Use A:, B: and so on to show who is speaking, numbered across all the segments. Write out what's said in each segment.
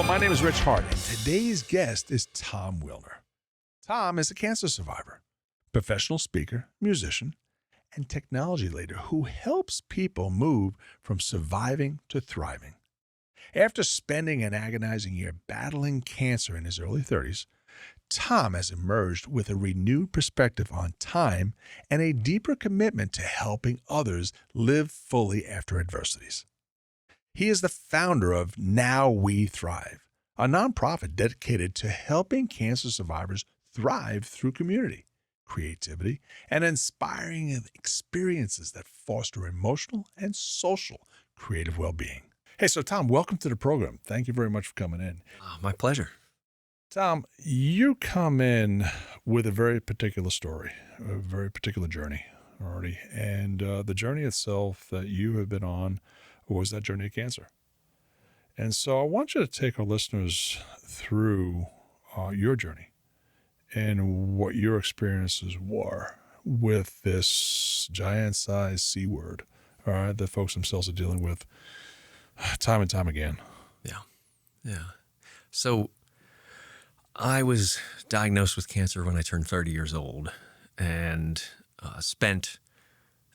A: My name is Rich Hart, and today's guest is Tom Willner. Tom is a cancer survivor, professional speaker, musician, and technology leader who helps people move from surviving to thriving. After spending an agonizing year battling cancer in his early 30s, Tom has emerged with a renewed perspective on time and a deeper commitment to helping others live fully after adversities. He is the founder of Now We Thrive, a nonprofit dedicated to helping cancer survivors thrive through community, creativity, and inspiring experiences that foster emotional and social creative well-being. Hey, so Tom, welcome to the program. Thank you very much for coming in.
B: My pleasure.
A: Tom, you come in with a very particular story, a very particular journey already. And the journey itself that you have been on was that journey of cancer. And so I want you to take our listeners through your journey and what your experiences were with this giant-sized C word, all right, that folks themselves are dealing with time and time again.
B: Yeah. So I was diagnosed with cancer when I turned 30 years old and spent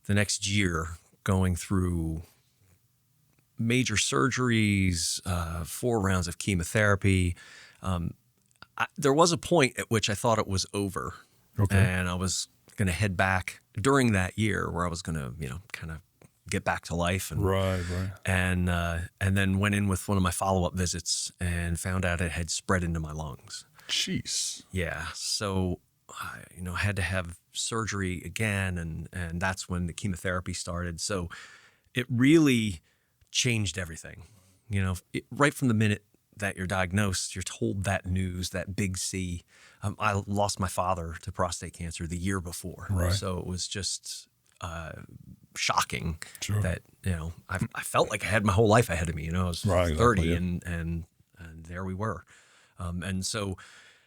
B: the next year going through major surgeries, 4 rounds of chemotherapy. There was a point at which I thought it was over.
A: Okay.
B: And I was going to head back during that year where I was going to, kind of get back to life. And,
A: Right.
B: And then went in with one of my follow-up visits and found out it had spread into my lungs.
A: Jeez.
B: Yeah. So, I had to have surgery again, and that's when the chemotherapy started. So it really changed everything. Right from the minute that you're diagnosed, you're told that news, that big C. I lost my father to prostate cancer the year before.
A: Right.
B: So it was just shocking.
A: Sure.
B: That, I felt like I had my whole life ahead of me. I was
A: Right,
B: 30
A: exactly,
B: and there we were. And so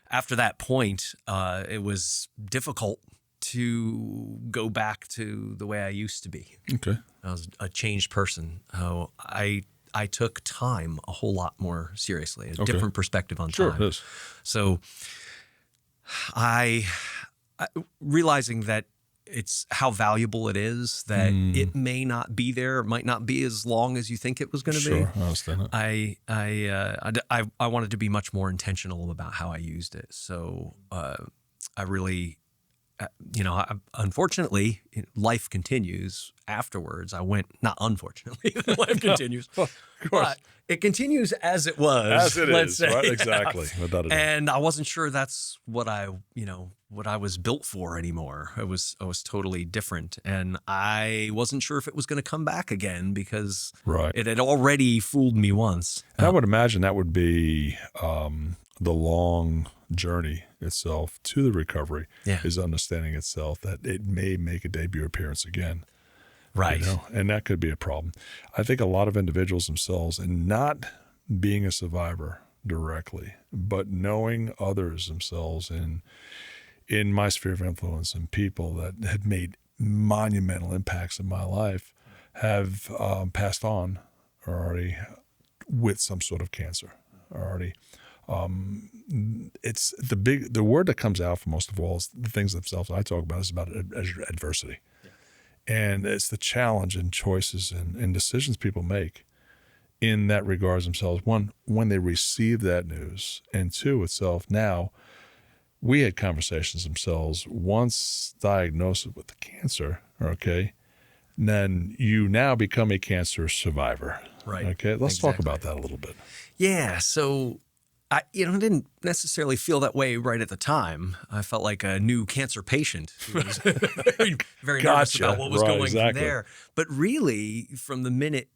B: after that point, it was difficult to go back to the way I used to be.
A: Okay.
B: I was a changed person. I took time a whole lot more seriously, a different perspective on
A: Sure,
B: time.
A: it is.
B: So I realizing that it's how valuable it is, that it may not be there, it might not be as long as you think it was going to be.
A: Sure, I understand that.
B: I wanted to be much more intentional about how I used it. So I really, unfortunately, life continues afterwards. Not unfortunately, life continues.
A: Well, of course.
B: But it continues as it was.
A: As it
B: let's
A: is,
B: say.
A: right? Exactly. Without a doubt.
B: And I wasn't sure that's what I was built for anymore. I was totally different. And I wasn't sure if it was going to come back again because
A: Right.
B: it had already fooled me once.
A: And I would imagine that would be the long journey itself to the recovery is understanding itself that it may make a debut appearance again.
B: Right.
A: And that could be a problem. I think a lot of individuals themselves, and not being a survivor directly, but knowing others themselves in my sphere of influence and people that had made monumental impacts in my life have passed on already with some sort of cancer already. It's the word that comes out for most of all is the things themselves I talk about is about adversity. And it's the challenge and choices and decisions people make in that regards themselves. One, when they receive that news, and two, itself. Now, we had conversations themselves once diagnosed with the cancer, okay, then you now become a cancer survivor.
B: Right.
A: Okay, let's talk about that a little bit.
B: Yeah. So I didn't necessarily feel that way right at the time. I felt like a new cancer patient who was very nervous about what was going there. But really, from the minute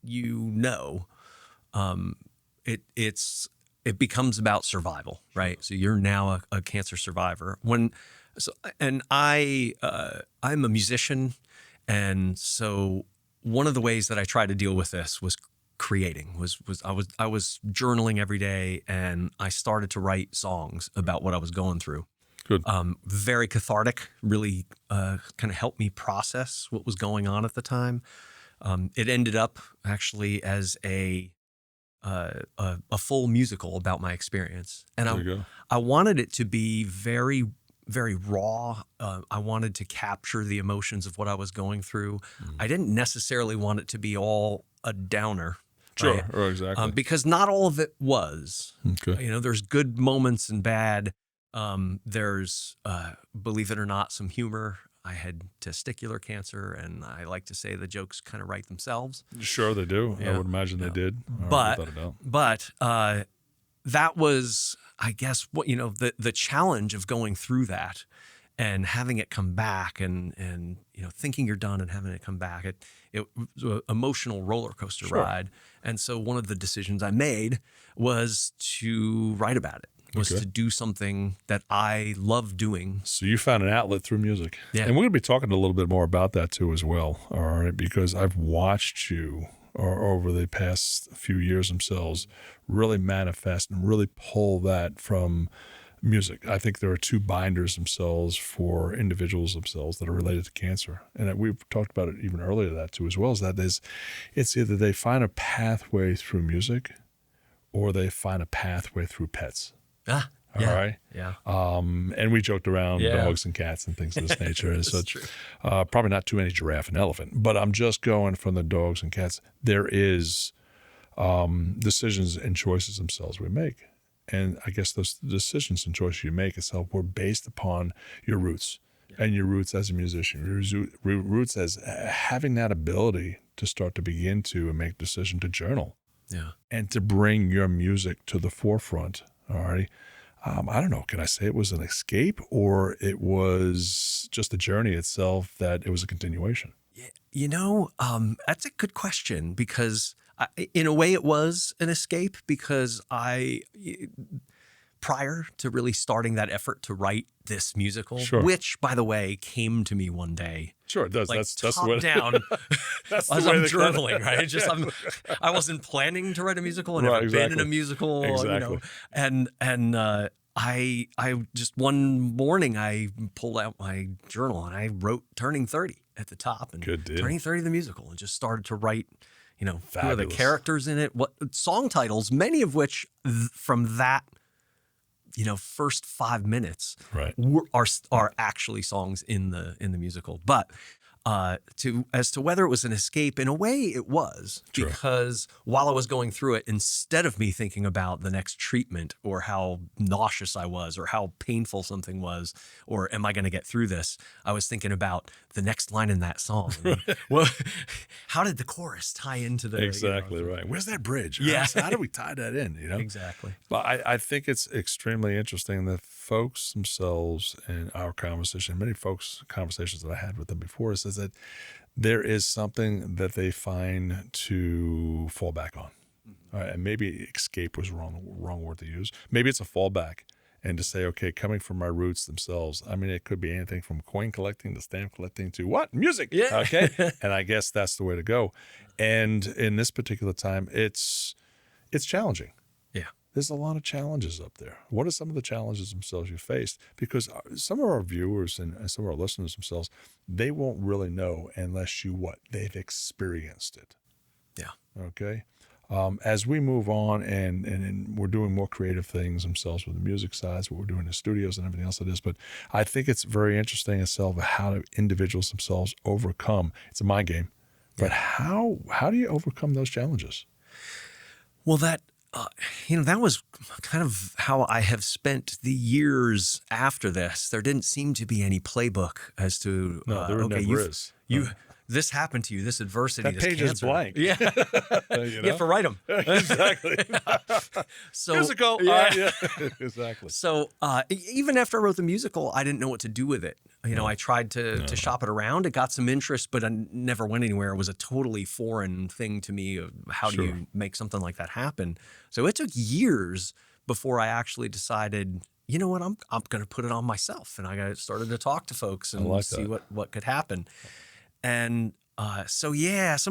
B: it becomes about survival, right? So you're now a cancer survivor. I'm a musician, and so one of the ways that I tried to deal with this was creating. I was journaling every day, and I started to write songs about what I was going through.
A: Good.
B: Very cathartic, really kind of helped me process what was going on at the time. It ended up actually as a a full musical about my experience, and
A: There you go.
B: I wanted it to be very, very raw. I wanted to capture the emotions of what I was going through. I didn't necessarily want it to be all a downer.
A: Sure,
B: Right?
A: oh, exactly.
B: Because not all of it was.
A: Okay.
B: There's good moments and bad. There's, believe it or not, some humor. I had testicular cancer, and I like to say the jokes kind of write themselves.
A: Sure, they do. I
B: Yeah.
A: would imagine they did.
B: But
A: without a doubt.
B: That was, I guess, what the challenge of going through that and having it come back and thinking you're done and having it come back. It was an emotional roller coaster ride. And so one of the decisions I made was to write about it. Was to do something that I love doing.
A: So you found an outlet through music.
B: Yeah.
A: And we're going to be talking a little bit more about that too as well, all right? Because I've watched you over the past few years themselves really manifest and really pull that from music. I think there are two binders themselves for individuals themselves that are related to cancer. And we've talked about it even earlier that too as well, is that it's either they find a pathway through music or they find a pathway through pets.
B: Yeah.
A: All right.
B: Yeah.
A: And we joked around dogs and cats and things of this nature. And so
B: true.
A: Probably not too many giraffe and elephant, but I'm just going from the dogs and cats. There is decisions and choices themselves we make. And I guess those decisions and choices you make itself were based upon your roots and your roots as a musician, your roots as having that ability to start to begin to and make a decision to journal and to bring your music to the forefront. All right. I don't know. Can I say it was an escape or it was just the journey itself that it was a continuation?
B: That's a good question because in a way it was an escape because prior to really starting that effort to write this musical, which, by the way, came to me one day.
A: Sure, it does.
B: Like
A: that's
B: top
A: the way,
B: down
A: that's
B: as
A: the way
B: I'm
A: they
B: journaling, right? I wasn't planning to write a musical. I never been in a musical, and I just one morning I pulled out my journal and I wrote "Turning 30" at the top and "Turning 30" the musical and just started to write. Who are the characters in it? What song titles? Many of which from that. First 5 minutes are actually songs in the musical. But as to whether it was an escape, in a way it was, because while I was going through it, instead of me thinking about the next treatment or how nauseous I was or how painful something was or am I going to get through this, I was thinking about the next line in that song. Well, how did the chorus tie into the
A: exactly right? Where's that bridge?
B: Yeah,
A: how do we tie that in?
B: Exactly.
A: But I think it's extremely interesting that folks themselves in our conversation, many folks' conversations that I had with them before, is that there is something that they find to fall back on. All right, and maybe escape was wrong word to use. Maybe it's a fallback. And to say, okay, coming from my roots themselves, I mean, it could be anything from coin collecting to stamp collecting to what? Music.
B: Yeah.
A: Okay. And I guess that's the way to go. And in this particular time, it's challenging.
B: Yeah.
A: There's a lot of challenges up there. What are some of the challenges themselves you faced? Because some of our viewers and some of our listeners themselves, they won't really know unless they've experienced it.
B: Yeah.
A: Okay. As we move on and we're doing more creative things themselves with the music sides, what we're doing in the studios and everything else it is, but I think it's very interesting itself how do individuals themselves overcome. It's a mind game, but how do you overcome those challenges?
B: Well, that was kind of how I have spent the years after this. There didn't seem to be any playbook as to
A: there never is.
B: This happened to you, this adversity,
A: that
B: this
A: page
B: cancer.
A: is blank.
B: Yeah. You have to write them.
A: Exactly.
B: So,
A: musical.
B: Yeah.
A: Exactly.
B: So even after I wrote the musical, I didn't know what to do with it. I tried to shop it around. It got some interest, but I never went anywhere. It was a totally foreign thing to me. How do you make something like that happen? So it took years before I actually decided, you know what, I'm going to put it on myself. And I started to talk to folks and see what could happen. And some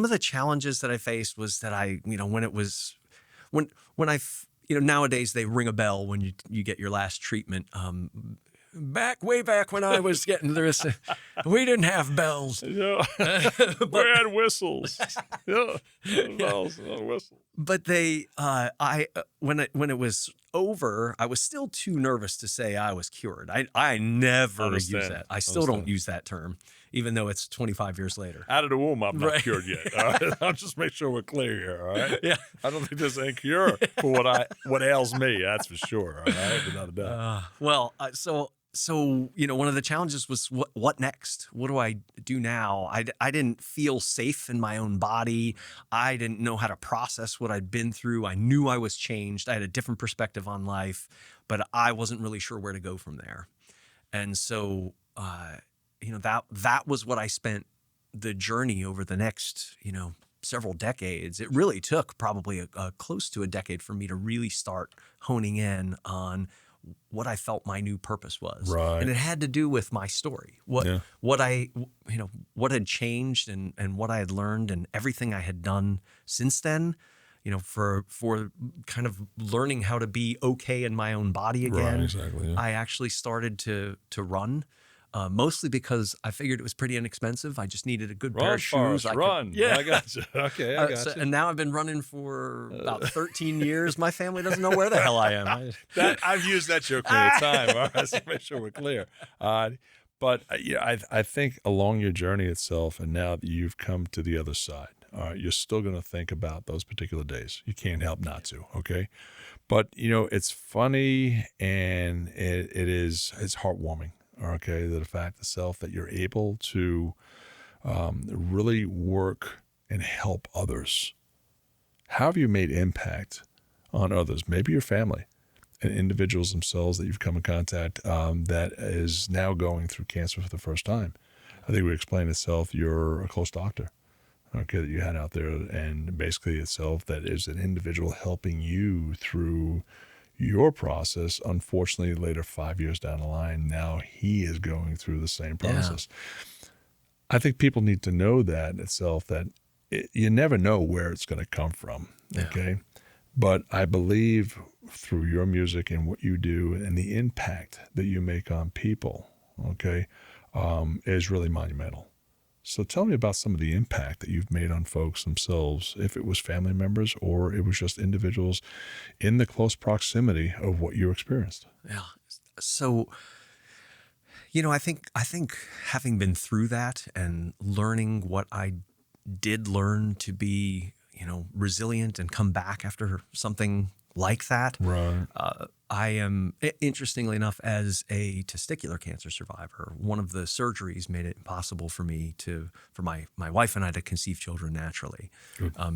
B: of the challenges that I faced was that nowadays they ring a bell when you get your last treatment. Way back when I was getting this, we didn't have bells.
A: Yeah. We had whistles. Yeah. Bells and whistles.
B: But they, when it was over, I was still too nervous to say I was cured. I never use
A: Understand.
B: that. I still don't use that term, even though it's 25 years later.
A: Out of the womb, I'm not
B: Right.
A: cured yet. All right? I'll just make sure we're clear here. All right.
B: Yeah.
A: I don't think there's any cure for what ails me. That's for sure. All right, without a doubt.
B: So one of the challenges was what next? What do I do now? I didn't feel safe in my own body. I didn't know how to process what I'd been through. I knew I was changed. I had a different perspective on life, but I wasn't really sure where to go from there. And so, that was what I spent the journey over the next, several decades. It really took probably close to a decade for me to really start honing in on what I felt my new purpose was.
A: Right.
B: And it had to do with my story, what had changed and what I had learned and everything I had done since then, for kind of learning how to be okay in my own body again.
A: Right, exactly. Yeah.
B: I actually started to run. Mostly because I figured it was pretty inexpensive. I just needed a good pair of shoes.
A: Run.
B: Yeah.
A: I got you. Okay, I got you.
B: And now I've been running for about 13 years. My family doesn't know where the hell I am.
A: I've used that joke many times. All right, so make sure we're clear. But I think along your journey itself, and now that you've come to the other side, all right, you're still going to think about those particular days. You can't help not to, okay? But, it's funny and it's heartwarming. Okay, the fact itself that you're able to really work and help others. How have you made impact on others? Maybe your family and individuals themselves that you've come in contact that is now going through cancer for the first time. I think we explained itself. You're a close doctor, okay, that you had out there, and basically itself that is an individual helping you through your process. Unfortunately, later, 5 years down the line, now he is going through the same process. Yeah. I think people need to know that itself, that you never know where it's going to come from. Yeah. Okay. But I believe through your music and what you do and the impact that you make on people, okay, is really monumental. So tell me about some of the impact that you've made on folks themselves, if it was family members or it was just individuals in the close proximity of what you experienced.
B: Yeah. So, I think having been through that and learning what I did learn to be, resilient and come back after something like that.
A: Right.
B: I am, interestingly enough, as a testicular cancer survivor, one of the surgeries made it impossible for me for my wife and I to conceive children naturally.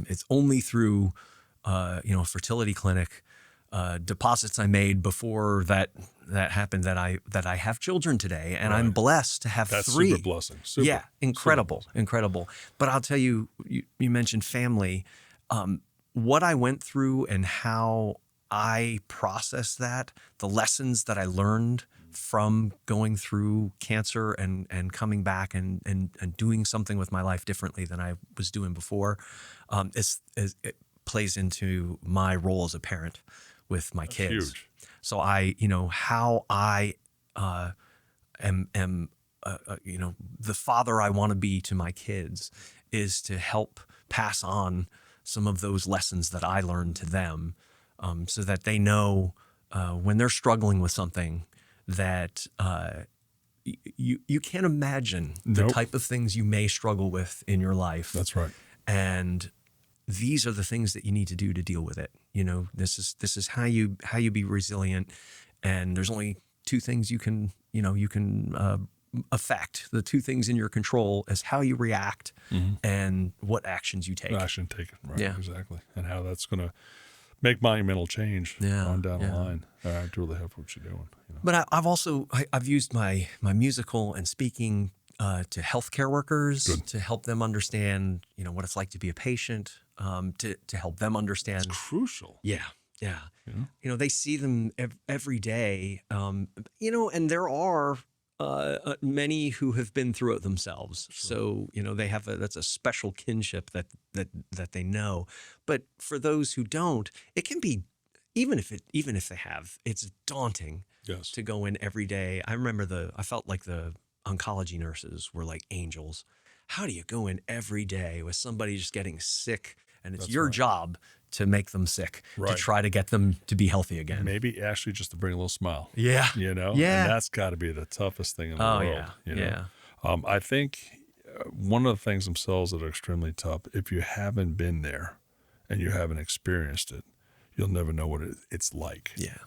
B: It's only through, a fertility clinic, deposits I made before that happened that I have children today, and right. I'm blessed to have
A: That's
B: 3.
A: Super blessing. Super.
B: Yeah, incredible. But I'll tell you, you mentioned family. What I went through and how I processed that, the lessons that I learned from going through cancer and coming back and doing something with my life differently than I was doing before, it plays into my role as a parent with my kids.
A: Huge.
B: So how I am the father I want to be to my kids is to help pass on some of those lessons that I learned to them, so that they know when they're struggling with something that you can't imagine the type of things you may struggle with in your life.
A: That's right. And
B: these are the things that you need to do to deal with it. This is how you be resilient. And there's only 2 things you can affect. The 2 things in your control is how you react and what actions you take.
A: Action taken, right?
B: Yeah,
A: exactly. And how that's going to make monumental change on down the line to really help what you're doing.
B: But I've used my musical and speaking to healthcare workers to help them understand, what it's like to be a patient, to help them understand.
A: It's crucial.
B: Yeah. They see them every day, and there are many who have been through it themselves. Sure. So, they have that's a special kinship that they know. But for those who don't, it can be, even if they have, it's daunting to go in every day. I remember I felt like the oncology nurses were like angels. How do you go in every day with somebody just getting sick and it's
A: That's
B: your
A: right.
B: job to make them sick, to
A: Right.
B: try to get them to be healthy again.
A: Maybe actually just to bring a little smile.
B: Yeah.
A: You know?
B: Yeah.
A: And that's got to be the toughest thing in the
B: Oh,
A: world.
B: yeah.
A: You know?
B: Yeah.
A: I think one of the things themselves that are extremely tough, if you haven't been there and you haven't experienced it, you'll never know what it's like.
B: Yeah.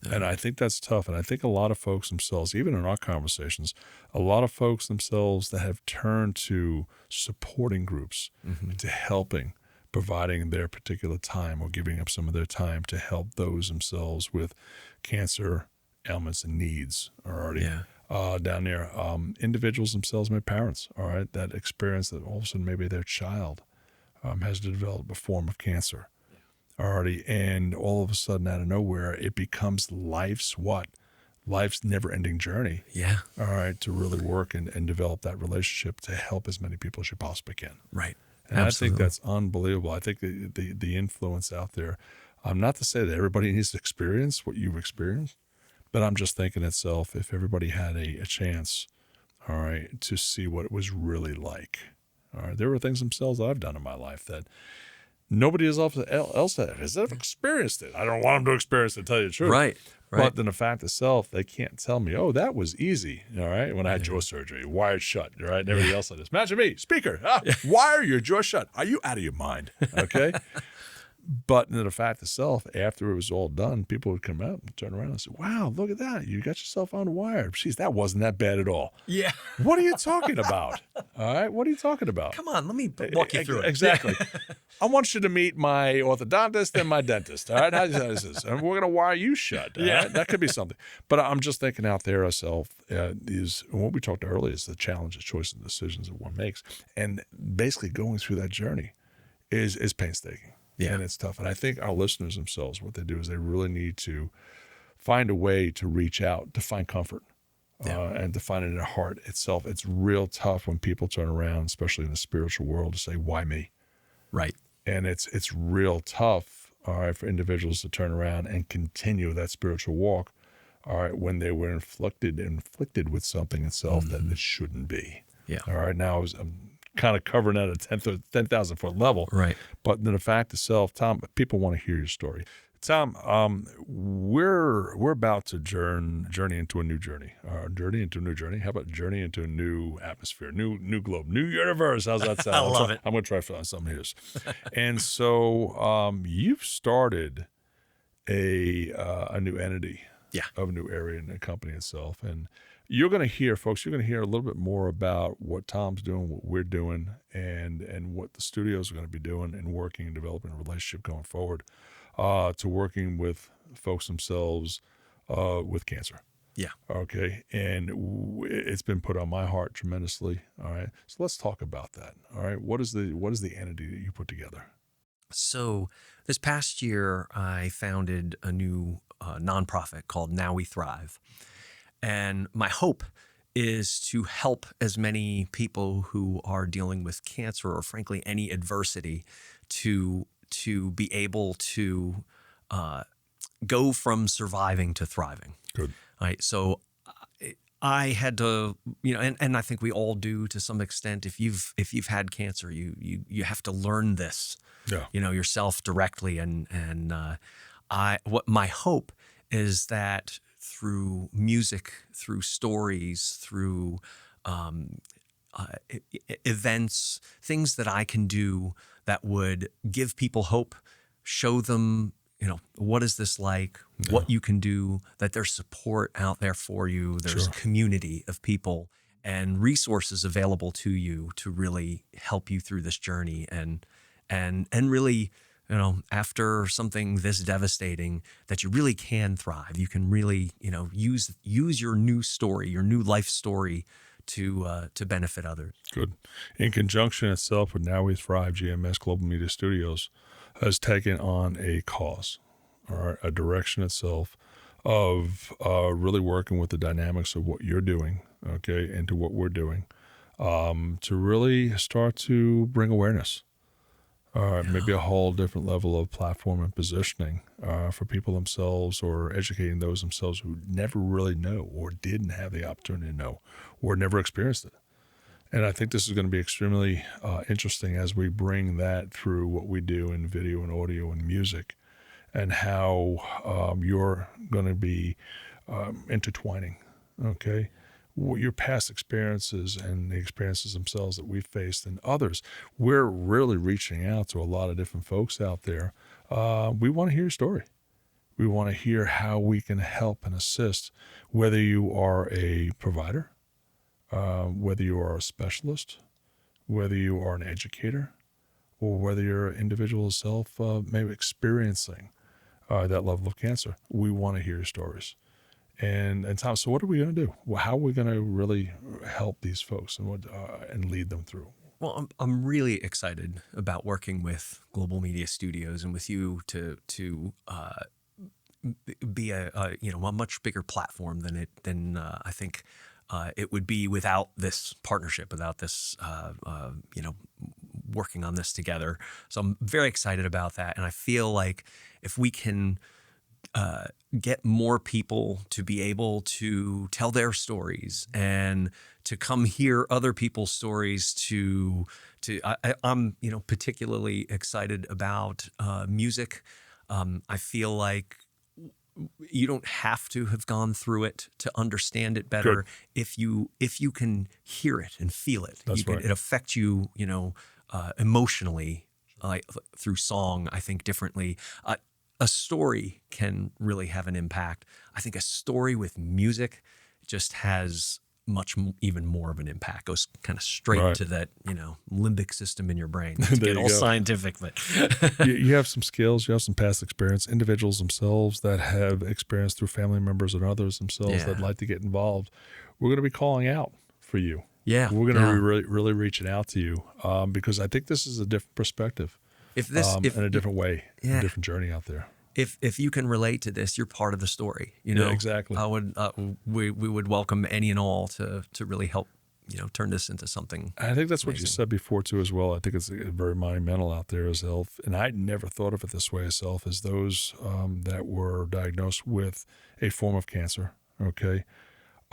A: And I think that's tough. And I think a lot of folks themselves, even in our conversations, a lot of folks themselves that have turned to supporting groups, to helping, providing their particular time or giving up some of their time to help those themselves with cancer ailments and needs are already down there. Individuals themselves, my parents, all right, that experience that all of a sudden maybe their child has developed a form of cancer already, and all of a sudden out of nowhere it becomes life's never-ending journey,
B: Yeah.
A: all right, to really work and develop that relationship to help as many people as you possibly can.
B: Right.
A: And
B: Absolutely.
A: I think that's unbelievable. I think the influence out there, not to say that everybody needs to experience what you've experienced, but I'm just thinking itself, if everybody had a chance, all right, to see what it was really like. All right, there were things themselves that I've done in my life that nobody else has ever experienced it. I don't want them to experience it, to tell you the truth.
B: Right.
A: But then the fact itself, they can't tell me, oh, that was easy. All right. When I had jaw surgery, wired shut. All right. And everybody else like this. Imagine me, speaker. Wire your jaw shut. Are you out of your mind? Okay. But the fact itself, after it was all done, people would come out and turn around and say, wow, look at that. You got yourself unwired. Jeez, that wasn't that bad at all.
B: Yeah.
A: What are you talking about? All right. What are you talking about?
B: Come on, let me walk you through it.
A: Exactly. I want you to meet my orthodontist and my dentist. All right. How is this? And we're going to wire you shut. All right? That could be something. But I'm just thinking out there ourselves is what we talked earlier is the challenges, choices, and decisions that one makes. And basically going through that journey is painstaking.
B: Yeah.
A: And it's tough. And I think our listeners themselves, what they do is they really need to find a way to reach out, to find comfort, and to find it in their heart itself. It's real tough when people turn around, especially in the spiritual world, to say, why me?
B: Right.
A: And it's real tough, all right, for individuals to turn around and continue that spiritual walk, all right, when they were inflicted with something itself that it shouldn't be.
B: Yeah.
A: All right. Now I'm kind of covering at a 10,000 foot level.
B: Right.
A: But the fact itself, Tom, people want to hear your story. Tom, we're about to journey into a new journey. Journey into a new journey. How about journey into a new atmosphere, new globe, new universe? How's that sound?
B: I love it.
A: I'm going to try for some of his. And so you've started a new entity, of a new area in the company itself, and you're going to hear, folks, you're going to hear a little bit more about what Tom's doing, what we're doing, and what the studios are going to be doing and working and developing a relationship going forward, to working with folks themselves with cancer.
B: Yeah.
A: Okay. And it's been put on my heart tremendously. All right. So let's talk about that. All right. What is the entity that you put together?
B: So this past year, I founded a new nonprofit called Now We Thrive. And my hope is to help as many people who are dealing with cancer or frankly any adversity to be able to go from surviving to thriving.
A: Good.
B: Right. So I had to, and I think we all do to some extent. If you've had cancer, you have to learn this, yourself directly. And what my hope is that through music, through stories, through events, things that I can do that would give people hope, show them, what is this like, what you can do, that there's support out there for you, there's a community of people and resources available to you to really help you through this journey and really, after something this devastating, that you really can thrive. You can really, use your new story, your new life story to benefit others.
A: Good. In conjunction itself with Now We Thrive, GMS Global Media Studios has taken on a cause, or a direction itself of really working with the dynamics of what you're doing, okay, and to what we're doing, to really start to bring awareness. Maybe a whole different level of platform and positioning for people themselves, or educating those themselves who never really know or didn't have the opportunity to know or never experienced it. And I think this is going to be extremely interesting as we bring that through what we do in video and audio and music, and how you're going to be intertwining, okay? Your past experiences and the experiences themselves that we've faced and others. We're really reaching out to a lot of different folks out there. We want to hear your story. We want to hear how we can help and assist, whether you are a provider, whether you are a specialist, whether you are an educator, or whether you're an individual self maybe experiencing that level of cancer. We want to hear your stories. And Tom, so what are we going to do? Well, how are we going to really help these folks and lead them through?
B: Well, I'm really excited about working with Global Media Studios and with you to be a much bigger platform than I think it would be without this partnership, without this working on this together. So I'm very excited about that, and I feel like if we can get more people to be able to tell their stories and to come hear other people's stories, I'm particularly excited about music. I feel like you don't have to have gone through it to understand it better. Good. If you can hear it and feel it,
A: That's right.
B: It affects you, emotionally, through song. I think differently. A story can really have an impact. I think a story with music just has even more of an impact. Goes kind of straight to that, limbic system in your brain. To get all scientific, but
A: you have some skills, you have some past experience. Individuals themselves that have experience through family members and others themselves that like to get involved. We're going to be calling out for you.
B: Yeah,
A: we're going to be really reaching out to you because I think this is a different perspective. In a different way, a different journey out there.
B: If you can relate to this, you're part of the story.
A: Yeah, exactly.
B: I would we would welcome any and all to really help turn this into something.
A: I think that's
B: amazing.
A: What you said before too as well. I think it's very monumental out there as health, and I never thought of it this way as self as those that were diagnosed with a form of cancer. Okay,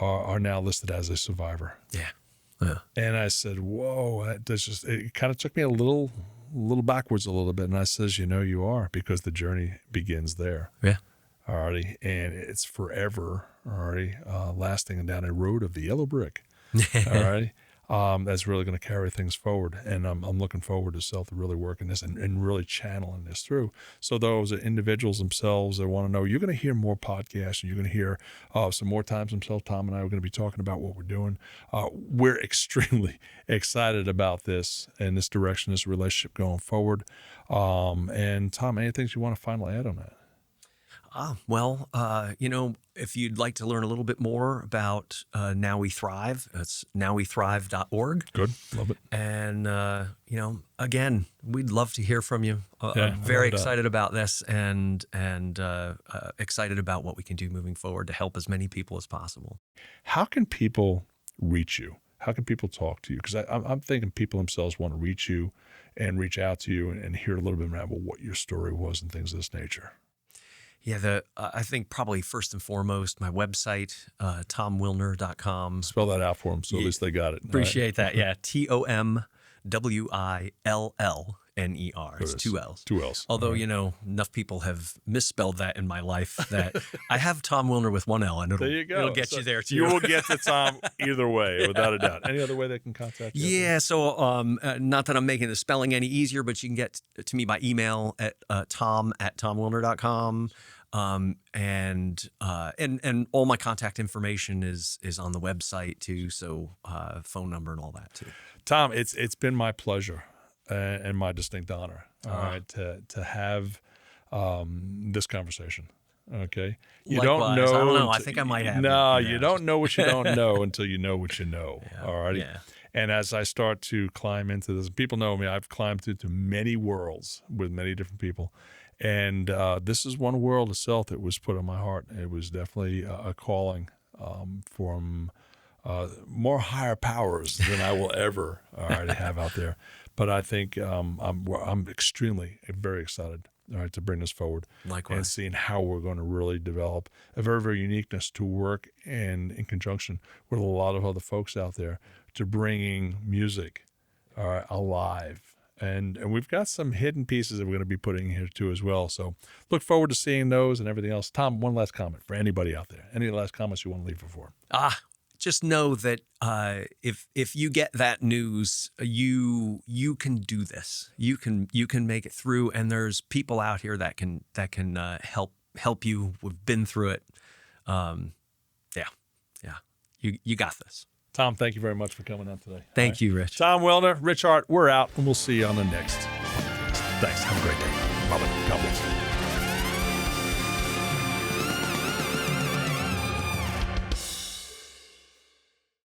A: are now listed as a survivor.
B: Yeah.
A: And I said, whoa, it kind of took me a little backwards a little bit. And I says, you are, because the journey begins there.
B: Yeah.
A: Alrighty. And it's forever, alrighty, lasting down a road of the yellow brick. Alrighty. That's really going to carry things forward. And I'm looking forward to self really working this and really channeling this through. So those individuals themselves that want to know, you're going to hear more podcasts and you're going to hear some more times themselves. Tom and I are going to be talking about what we're doing. We're extremely excited about this and this direction, this relationship going forward. And Tom, any things you want to finally add on that?
B: If you'd like to learn a little bit more about Now We Thrive, it's nowwethrive.org.
A: Good. Love it.
B: And, again, we'd love to hear from you. I'm very excited about this and excited about what we can do moving forward to help as many people as possible.
A: How can people reach you? How can people talk to you? Because I'm thinking people themselves want to reach you and reach out to you and hear a little bit about what your story was and things of this nature.
B: Yeah, I think probably first and foremost, my website, tomwillner.com.
A: Spell that out for them so at least they got it.
B: Appreciate that. Yeah, TOMWILLNER. It's two L's.
A: Two L's.
B: Although, enough people have misspelled that in my life that I have Tom Willner with one L, and it'll get you there too.
A: You will get to Tom either way, without a doubt. Any other way they can contact you?
B: Yeah, so not that I'm making the spelling any easier, but you can get to me by email at tom@tomwillner.com. And all my contact information is on the website too. So, phone number and all that too.
A: Tom, it's been my pleasure and my distinct honor, to have, this conversation. Okay. You
B: Likewise.
A: don't know.
B: I don't know. I think I might have.
A: No, you don't know what you don't know until you know what you know.
B: Yeah.
A: All righty.
B: Yeah.
A: And as I start to climb into this, people know me, I've climbed into many worlds with many different people. And this is one world itself that was put on my heart. It was definitely a calling from more higher powers than I will ever already have out there. But I think I'm extremely, very excited to bring this forward.
B: Likewise.
A: And seeing how we're going to really develop a very, very uniqueness to work and in conjunction with a lot of other folks out there to bringing music alive. And we've got some hidden pieces that we're going to be putting here too as well. So look forward to seeing those and everything else. Tom, one last comment for anybody out there. Any last comments you want to leave before?
B: Just know that if you get that news, you can do this. You can make it through, and there's people out here that can help you. We've been through it. You got this.
A: Tom, thank you very much for coming on today.
B: Thank you, Rich.
A: Tom Willner, Rich Hart, we're out, and we'll see you on the next podcast. Thanks. Have a great day. Bye-bye. God bless.